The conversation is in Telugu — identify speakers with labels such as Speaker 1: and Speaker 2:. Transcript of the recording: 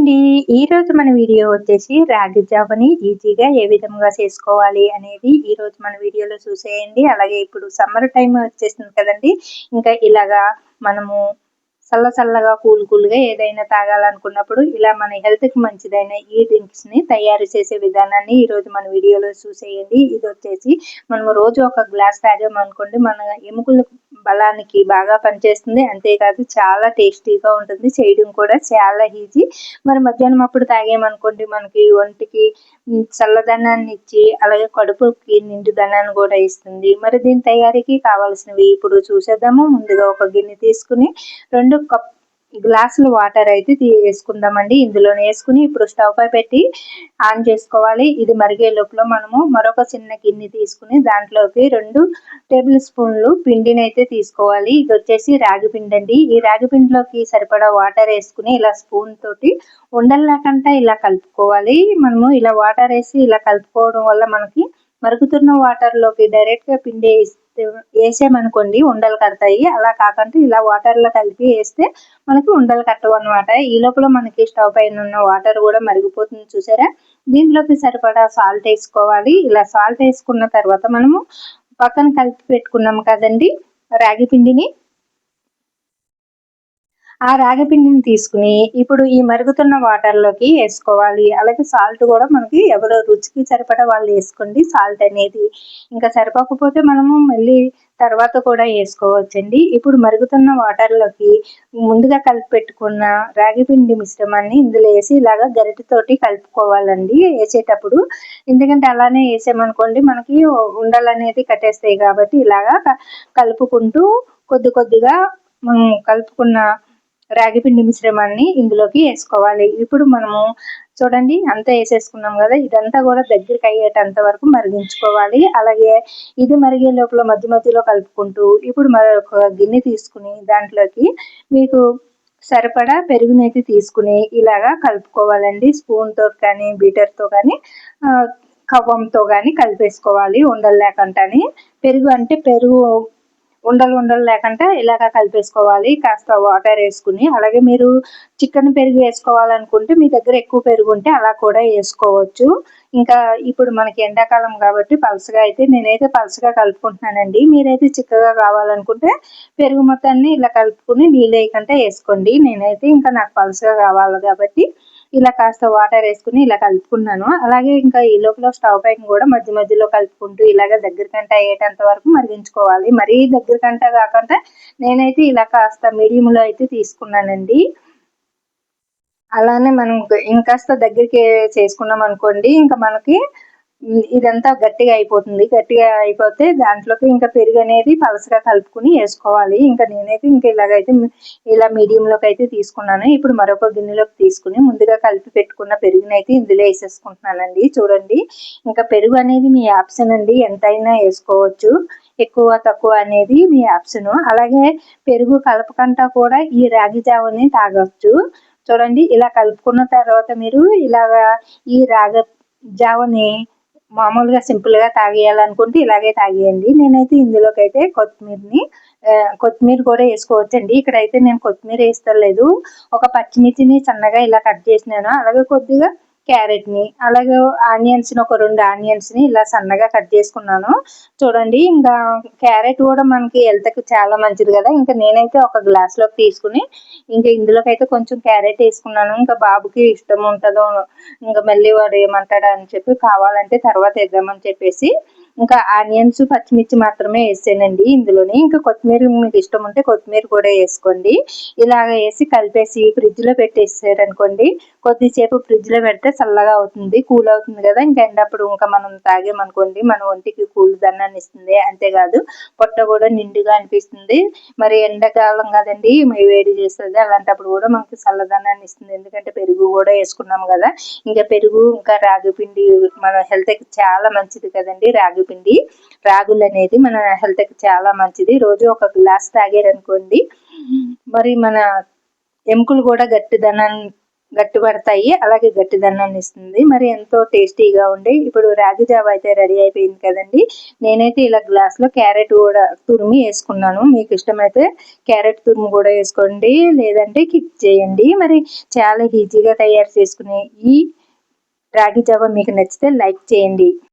Speaker 1: అండి. ఈరోజు మన వీడియో వచ్చేసి రాగి జావని ఈజీగా ఏ విధంగా చేసుకోవాలి అనేది ఈరోజు మన వీడియోలో చూసేయండి. అలాగే ఇప్పుడు సమ్మర్ టైం వచ్చేసింది కదండి. ఇంకా ఇలాగా మనము చల్లగా కూల్గా ఏదైనా తాగాలనుకున్నప్పుడు ఇలా మన హెల్త్కి మంచిదైన ఈ డ్రింక్స్ని తయారు చేసే విధానాన్ని ఈరోజు మన వీడియోలో చూసేయండి. ఇది వచ్చేసి మనము రోజు ఒక గ్లాస్ తాగామనుకోండి మన ఎముకలు బలానికి బాగా పనిచేస్తుంది. అంతేకాదు చాలా టేస్టీగా ఉంటుంది. చేయడం కూడా చాలా ఈజీ. మరి మధ్యాహ్నం అప్పుడు తాగామనుకోండి మనకి ఒంటికి చల్లదనాన్ని ఇచ్చి అలాగే కడుపుకి నిండుదనాన్ని కూడా ఇస్తుంది. మరి దీని తయారీకి కావాల్సినవి ఇప్పుడు చూసేద్దాము. ముందుగా ఒక గిన్నె తీసుకుని 2 గ్లాసులు వాటర్ అయితే వేసుకుందామండి. ఇందులోనే వేసుకుని ఇప్పుడు స్టవ్ పై పెట్టి ఆన్ చేసుకోవాలి. ఇది మరిగే లోపల మనము మరొక చిన్న గిన్నె తీసుకుని దాంట్లోకి 2 టేబుల్ స్పూన్లు పిండిని అయితే తీసుకోవాలి. ఇది వచ్చేసి రాగి పిండి అండి. ఈ రాగి పిండిలోకి సరిపడా వాటర్ వేసుకుని ఇలా స్పూన్ తోటి ఉండలు లేకుండా ఇలా కలుపుకోవాలి. మనము ఇలా వాటర్ వేసి ఇలా కలుపుకోవడం వల్ల మనకి మరుగుతున్న వాటర్ లోకి డైరెక్ట్ గా పిండి వేసామనుకోండి ఉండలు కడతాయి. అలా కాకుండా ఇలా వాటర్ లో కలిపి వేస్తే మనకి ఉండలు కట్టవు అనమాట. ఈ లోపల మనకి స్టవ్ పైన ఉన్న వాటర్ కూడా మరిగిపోతుంది చూసారా. దీంట్లోకి సరిపడా సాల్ట్ వేసుకోవాలి. ఇలా సాల్ట్ వేసుకున్న తర్వాత మనము పక్కన కలిపి పెట్టుకున్నాము కదండి రాగి పిండిని. ఆ రాగి పిండిని తీసుకుని ఇప్పుడు ఈ మరుగుతున్న వాటర్లోకి వేసుకోవాలి. అలాగే సాల్ట్ కూడా మనకి ఎవరో రుచికి సరిపడా వాళ్ళు వేసుకోండి సాల్ట్ అనేది. ఇంకా సరిపోకపోతే మనము మళ్ళీ తర్వాత కూడా వేసుకోవచ్చండి. ఇప్పుడు మరుగుతున్న వాటర్లోకి ముందుగా కలిపి పెట్టుకున్న రాగి పిండి మిశ్రమాన్ని ఇందులో వేసి ఇలాగా గరిటెతోటి కలుపుకోవాలండి వేసేటప్పుడు. ఎందుకంటే అలానే వేసామనుకోండి మనకి ఉండలు అనేది కట్టేస్తాయి. కాబట్టి ఇలాగా కలుపుకుంటూ కొద్దిగా కలుపుకున్న రాగి పిండి మిశ్రమాన్ని ఇందులోకి వేసుకోవాలి. ఇప్పుడు మనము చూడండి అంతా వేసేసుకున్నాం కదా. ఇదంతా కూడా దగ్గరికి అయ్యేటంత వరకు మరిగించుకోవాలి. అలాగే ఇది మరిగే లోపల మధ్యలో కలుపుకుంటూ ఇప్పుడు మరొక గిన్నె తీసుకుని దాంట్లోకి మీకు సరిపడా పెరుగునైతే తీసుకుని ఇలాగా కలుపుకోవాలండి. స్పూన్ తో కానీ బీటర్ తో కానీ కవ్వంతో కానీ కలిపేసుకోవాలి ఉండలు లేకుండాని. పెరుగు అంటే పెరుగు ఉండలు లేకుండా ఇలాగ కలిపేసుకోవాలి. కాస్త వాటర్ వేసుకుని అలాగే మీరు చికెన్ పెరుగు వేసుకోవాలనుకుంటే మీ దగ్గర ఎక్కువ పెరుగు ఉంటే అలా కూడా వేసుకోవచ్చు. ఇంకా ఇప్పుడు మనకి ఎండాకాలం కాబట్టి పలుసగా అయితే నేనైతే పలుసగా కలుపుకుంటున్నానండి. మీరైతే చిక్కగా కావాలనుకుంటే పెరుగు మొత్తాన్ని ఇలా కలుపుకుని నీళ్ళు వేయకుండా వేసుకోండి. నేనైతే ఇంకా నాకు పలుసగా కావాలి కాబట్టి ఇలా కాస్త వాటర్ వేసుకుని ఇలా కలుపుకున్నాను. అలాగే ఇంకా ఈ లోపల స్టవ్ పైన కూడా మధ్యలో కలుపుకుంటూ ఇలాగ దగ్గరకంట అయ్యేటంత వరకు మరిగించుకోవాలి. మరీ దగ్గరకంట కాకుండా నేనైతే ఇలా కాస్త మీడియంలో అయితే తీసుకున్నానండి. అలానే మనం ఇంకాస్త దగ్గరికి చేసుకున్నాం అనుకోండి ఇంకా మనకి ఇదంతా గట్టిగా అయిపోతుంది. గట్టిగా అయిపోతే దాంట్లోకి ఇంకా పెరుగు అనేది పలసగా కలుపుకుని వేసుకోవాలి. ఇంకా నేనైతే ఇంకా ఇలాగైతే ఇలా మీడియంలోకి అయితే తీసుకున్నాను. ఇప్పుడు మరొక గిన్నెలోకి తీసుకుని ముందుగా కలిపి పెట్టుకున్న పెరుగునైతే ఇందులో వేసేసుకుంటున్నానండి. చూడండి ఇంకా పెరుగు అనేది మీ ఆప్షన్ అండి. ఎంతైనా వేసుకోవచ్చు. ఎక్కువ తక్కువ అనేది మీ ఆప్షన్. అలాగే పెరుగు కలపకుండా కూడా ఈ రాగి జావని తాగొచ్చు. చూడండి ఇలా కలుపుకున్న తర్వాత మీరు ఇలాగా ఈ రాగి జావని మామూలుగా సింపుల్ గా తాగేయాలనుకుంటే ఇలాగే తాగేయండి. నేనైతే ఇందులోకి అయితే కొత్తిమీర కూడా వేసుకోవచ్చండి. ఇక్కడైతే నేను కొత్తిమీర వేస్తలేదు. ఒక పచ్చిమిర్చిని సన్నగా ఇలా కట్ చేసినాను. అలాగే కొద్దిగా క్యారెట్ ని అలాగే ఆనియన్స్ ని ఒక 2 ఆనియన్స్ ని ఇలా సన్నగా కట్ చేసుకున్నాను. చూడండి ఇంకా క్యారెట్ కూడా మనకి హెల్త్ కి చాలా మంచిది కదా. ఇంకా నేనైతే ఒక గ్లాస్ లోకి తీసుకుని ఇంకా ఇందులోకి అయితే కొంచెం క్యారెట్ వేసుకున్నాను. ఇంకా బాబుకి ఇష్టం ఉంటుందో ఇంకా మళ్ళీ వాడు ఏమంటాడు అని చెప్పి కావాలంటే తర్వాత వేద్దామని చెప్పేసి ఇంకా ఆనియన్స్ పచ్చిమిర్చి మాత్రమే వేసానండి ఇందులోని. ఇంకా కొత్తిమీర మీకు ఇష్టం ఉంటే కొత్తిమీర కూడా వేసుకోండి. ఇలాగ వేసి కలిపేసి ఫ్రిడ్జ్ లో పెట్టేసారనుకోండి కొద్దిసేపు ఫ్రిడ్జ్ లో పెడితే చల్లగా అవుతుంది, కూల్ అవుతుంది కదా. ఇంకా ఎండప్పుడు ఇంకా మనం తాగామనుకోండి మన ఒంటికి కూల్ దన్నాన్ని ఇస్తుంది. అంతేకాదు పొట్ట కూడా నిండుగా అనిపిస్తుంది. మరి ఎండాకాలం కదండి వేడి చేస్తుంది. అలాంటప్పుడు కూడా మనకి చల్లదనాన్ని ఇస్తుంది. ఎందుకంటే పెరుగు కూడా వేసుకున్నాం కదా. ఇంకా పెరుగు ఇంకా రాగి పిండి మన హెల్త్ కి చాలా మంచిది కదండి. రాగి పిండి రాగులు అనేది మన హెల్త్ కి చాలా మంచిది. రోజు ఒక గ్లాస్ తాగారనుకోండి మరి మన ఎముకలు కూడా గట్టిదనాన్ని గట్టిపడతాయి, అలాగే గట్టిదనాన్ని ఇస్తుంది. మరి ఎంతో టేస్టీగా ఉండే ఇప్పుడు రాగి జావ అయితే రెడీ అయిపోయింది కదండి. నేనైతే ఇలా గ్లాస్లో క్యారెట్ కూడా తురిమి వేసుకున్నాను. మీకు ఇష్టమైతే క్యారెట్ తురుము కూడా వేసుకోండి, లేదంటే కిప్ చేయండి. మరి చాలా ఈజీగా తయారు చేసుకునే ఈ రాగి జావ మీకు నచ్చితే లైక్ చేయండి.